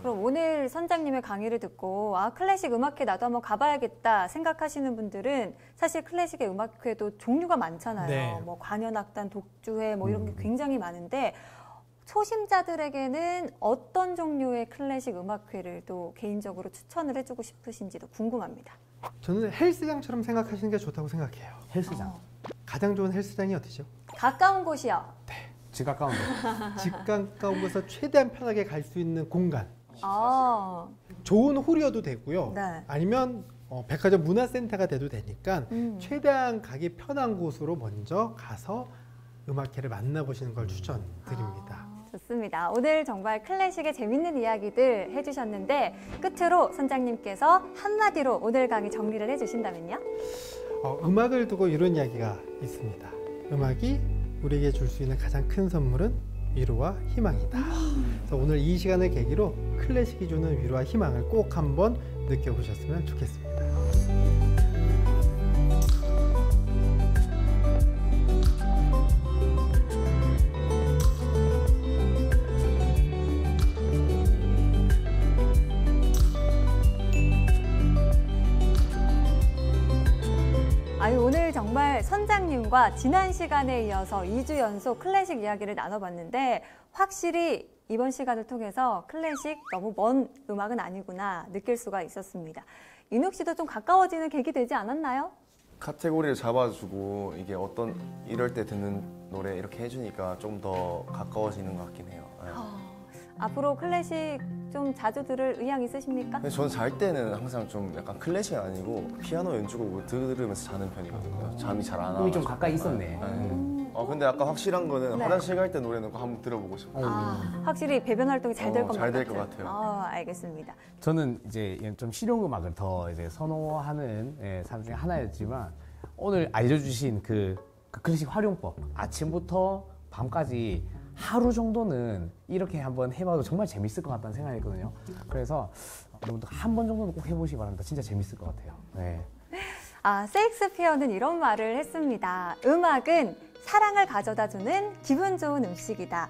그럼 오늘 선장님의 강의를 듣고 클래식 음악회 나도 한번 가봐야겠다 생각하시는 분들은 사실 클래식의 음악회도 종류가 많잖아요. 네. 뭐 관현악단, 독주회 뭐 이런 게 굉장히 많은데 초심자들에게는 어떤 종류의 클래식 음악회를 또 개인적으로 추천을 해주고 싶으신지도 궁금합니다. 저는 헬스장처럼 생각하시는 게 좋다고 생각해요. 헬스장. 가장 좋은 헬스장이 어디죠? 가까운 곳이요. 집 가까운데. 집 가까운 곳에서 최대한 편하게 갈 수 있는 공간. 좋은 홀이어도 되고요. 네. 아니면 백화점 문화센터가 돼도 되니까 최대한 가기 편한 곳으로 먼저 가서 음악회를 만나보시는 걸 추천드립니다. 좋습니다. 오늘 정말 클래식의 재밌는 이야기들 해주셨는데 끝으로 선장님께서 한마디로 오늘 강의 정리를 해주신다면요? 음악을 두고 이런 이야기가 있습니다. 음악이 우리에게 줄 수 있는 가장 큰 선물은 위로와 희망이다. 그래서 오늘 이 시간을 계기로 클래식이 주는 위로와 희망을 꼭 한번 느껴보셨으면 좋겠습니다. 선장님과 지난 시간에 이어서 2주 연속 클래식 이야기를 나눠봤는데 확실히 이번 시간을 통해서 클래식 너무 먼 음악은 아니구나 느낄 수가 있었습니다. 윤욱 씨도 좀 가까워지는 계기 되지 않았나요? 카테고리를 잡아주고 이게 어떤 이럴 때 듣는 노래 이렇게 해주니까 좀 더 가까워지는 것 같긴 해요. 네. 앞으로 클래식 좀 자주 들을 의향 있으십니까? 근데 저는 잘 때는 항상 좀 약간 클래식은 아니고 피아노 연주곡을 들으면서 자는 편이거든요. 잠이 잘 안 와요. 음이 좀 가까이 있었네. 근데 아까 확실한 거는 네. 화장실 갈 때 노래는 한번 들어보고 싶어요. 확실히 배변 활동이 잘 될 잘 될 것 같아요. 알겠습니다. 저는 이제 좀 실용 음악을 더 이제 선호하는 사람 중에 하나였지만 오늘 알려주신 그 클래식 활용법 아침부터 밤까지 하루 정도는 이렇게 한번 해봐도 정말 재밌을 것 같다는 생각이 했거든요. 그래서 여러분들 한 번 정도는 꼭 해보시기 바랍니다. 진짜 재밌을 것 같아요. 네. 세익스피어는 이런 말을 했습니다. 음악은 사랑을 가져다주는 기분 좋은 음식이다.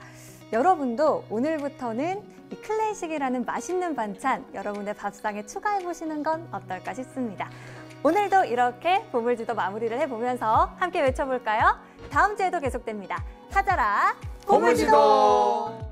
여러분도 오늘부터는 이 클래식이라는 맛있는 반찬 여러분의 밥상에 추가해보시는 건 어떨까 싶습니다. 오늘도 이렇게 보물지도 마무리를 해보면서 함께 외쳐볼까요? 다음 주에도 계속됩니다. 찾아라 보물지도!